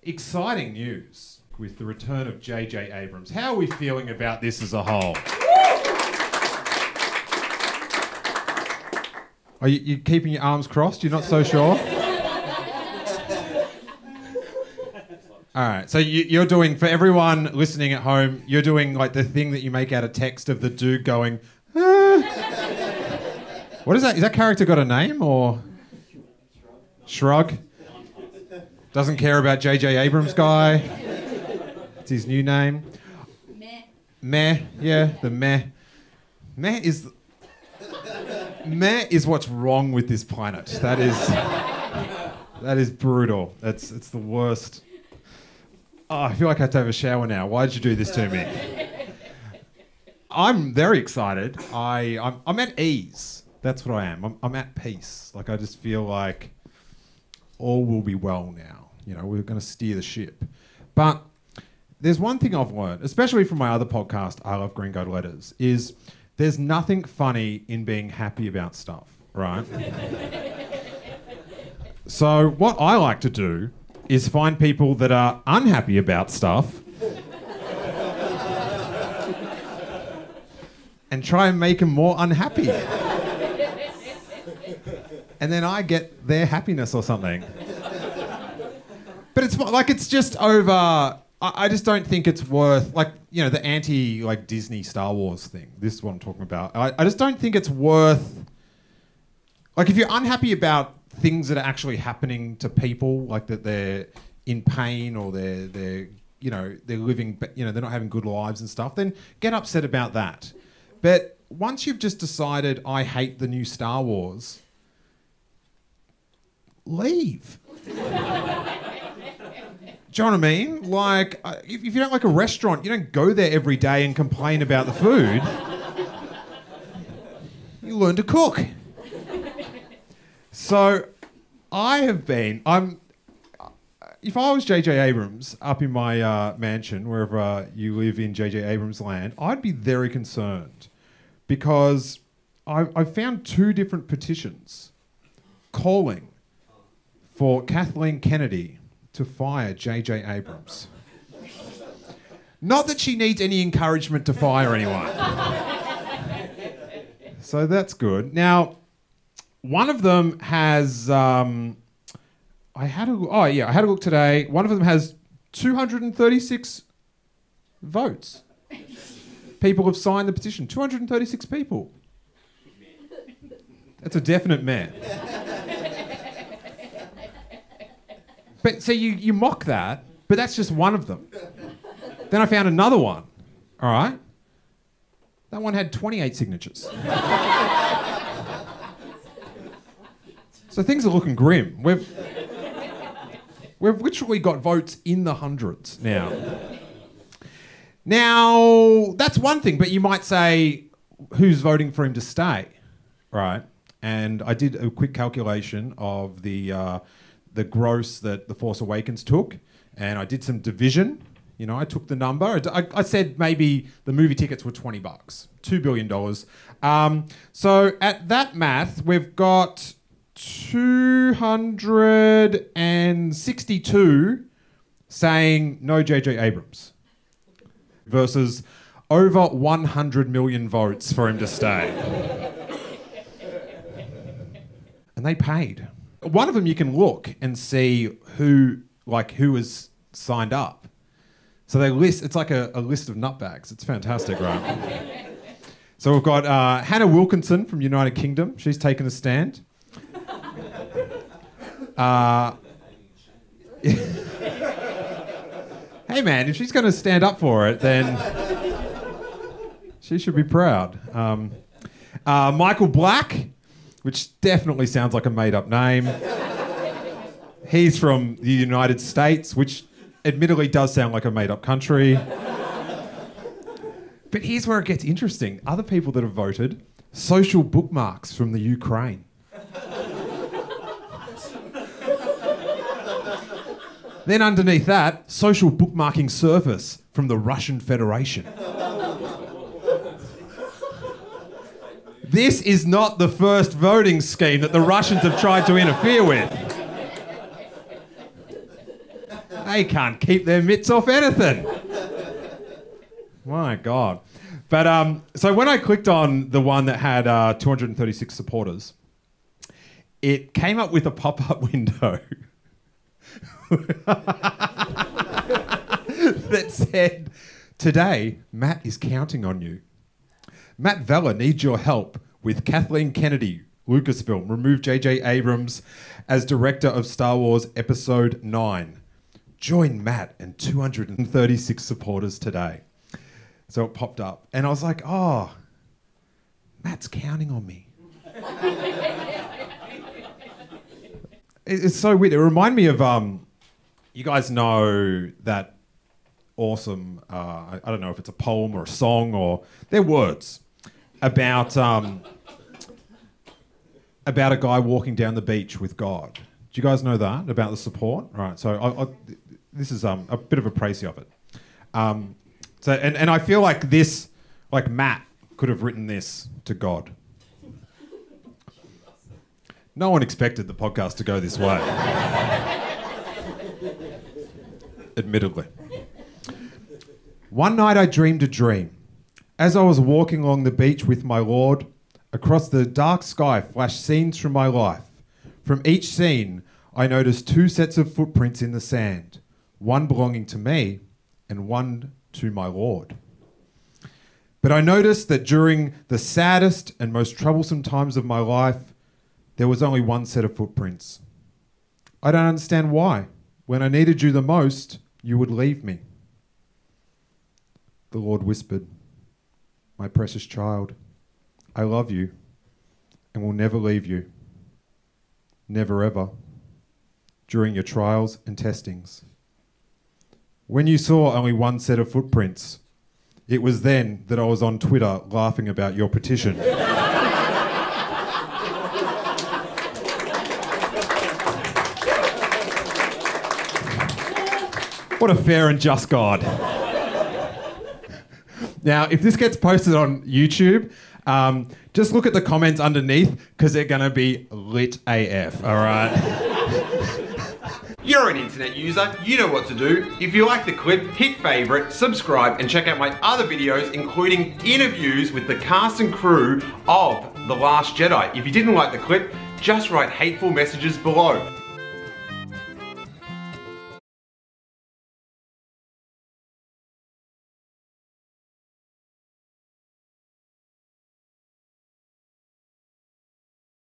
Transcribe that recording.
Exciting news with the return of JJ Abrams. How are we feeling about this as a whole? Are you keeping your arms crossed? You're not so sure? All right, so you're doing, for everyone listening at home, you're doing like the thing that you make out of text of the dude going, ah. What is that? Is that character got a name or? Shrug? Doesn't care about JJ Abrams guy. It's his new name. Meh. Meh, yeah, the meh. Meh is what's wrong with this planet. That is brutal. It's the worst. Oh, I feel like I have to have a shower now. Why did you do this to me? I'm very excited. I'm at ease. That's what I am. I'm at peace. Like, I just feel like all will be well now. You know, we're going to steer the ship. But there's one thing I've learned, especially from my other podcast, I Love Green Gold Letters, is there's nothing funny in being happy about stuff, right? So what I like to do is find people that are unhappy about stuff and try and make them more unhappy. And then I get their happiness or something. But it's like, it's just over. I just don't think it's worth, like, you know, the anti, like, Disney Star Wars thing. This is what I'm talking about. I just don't think it's worth, like, if you're unhappy about things that are actually happening to people, like that they're in pain or they're you know, they're living, you know, they're not having good lives and stuff, then get upset about that. But once you've just decided, I hate the new Star Wars, leave. Do you know what I mean? Like, if you don't like a restaurant, you don't go there every day and complain about the food. You learn to cook. So, if I was JJ Abrams up in my mansion, wherever you live in JJ Abrams land, I'd be very concerned because I've found 2 different petitions calling for Kathleen Kennedy to fire JJ Abrams. Not that she needs any encouragement to fire anyone. So that's good. Now, one of them has, I had a look today. One of them has 236 votes. People have signed the petition. 236 people. That's a definite meh. But so you mock that, but that's just one of them. Then I found another one, all right? That one had 28 signatures. So things are looking grim. We've literally got votes in the hundreds now. Now, that's one thing, but you might say, who's voting for him to stay, right? And I did a quick calculation of the gross that The Force Awakens took, and I did some division. You know, I took the number. I said maybe the movie tickets were $20, $2 billion. So at that math, we've got 262 saying no JJ Abrams versus over 100 million votes for him to stay. And they paid. One of them you can look and see who has signed up. So they list, it's like a list of nutbags. It's fantastic, right? So we've got Hannah Wilkinson from United Kingdom. She's taken a stand. Hey man, if she's going to stand up for it, then she should be proud. Michael Black, which definitely sounds like a made-up name. He's from the United States, which admittedly does sound like a made-up country. But here's where it gets interesting. Other people that have voted, social bookmarks from the Ukraine. Then underneath that, social bookmarking service from the Russian Federation. This is not the first voting scheme that the Russians have tried to interfere with. They can't keep their mitts off anything. My God. But so when I clicked on the one that had 236 supporters, it came up with a pop-up window that said, "Today, Matt is counting on you. Matt Vella needs your help with Kathleen Kennedy, Lucasfilm. Remove JJ Abrams as director of Star Wars Episode 9. Join Matt and 236 supporters today." So it popped up, and I was like, oh, Matt's counting on me. It's so weird. It reminded me of, you guys know that awesome, I don't know if it's a poem or a song or they're words about a guy walking down the beach with God. Do you guys know that, about the support? All right, so this is a bit of a précis of it. So and I feel like this, like Matt could have written this to God. No one expected the podcast to go this way. Admittedly. One night I dreamed a dream. As I was walking along the beach with my Lord, across the dark sky flashed scenes from my life. From each scene, I noticed two sets of footprints in the sand, one belonging to me and one to my Lord. But I noticed that during the saddest and most troublesome times of my life, there was only one set of footprints. I don't understand why. When I needed you the most, you would leave me. The Lord whispered, "My precious child, I love you and will never leave you. Never ever. During your trials and testings. When you saw only one set of footprints, it was then that I was on Twitter laughing about your petition." What a fair and just God. Now, if this gets posted on YouTube, just look at the comments underneath because they're going to be lit AF, all right? You're an internet user, you know what to do. If you like the clip, hit favourite, subscribe, and check out my other videos, including interviews with the cast and crew of The Last Jedi. If you didn't like the clip, just write hateful messages below.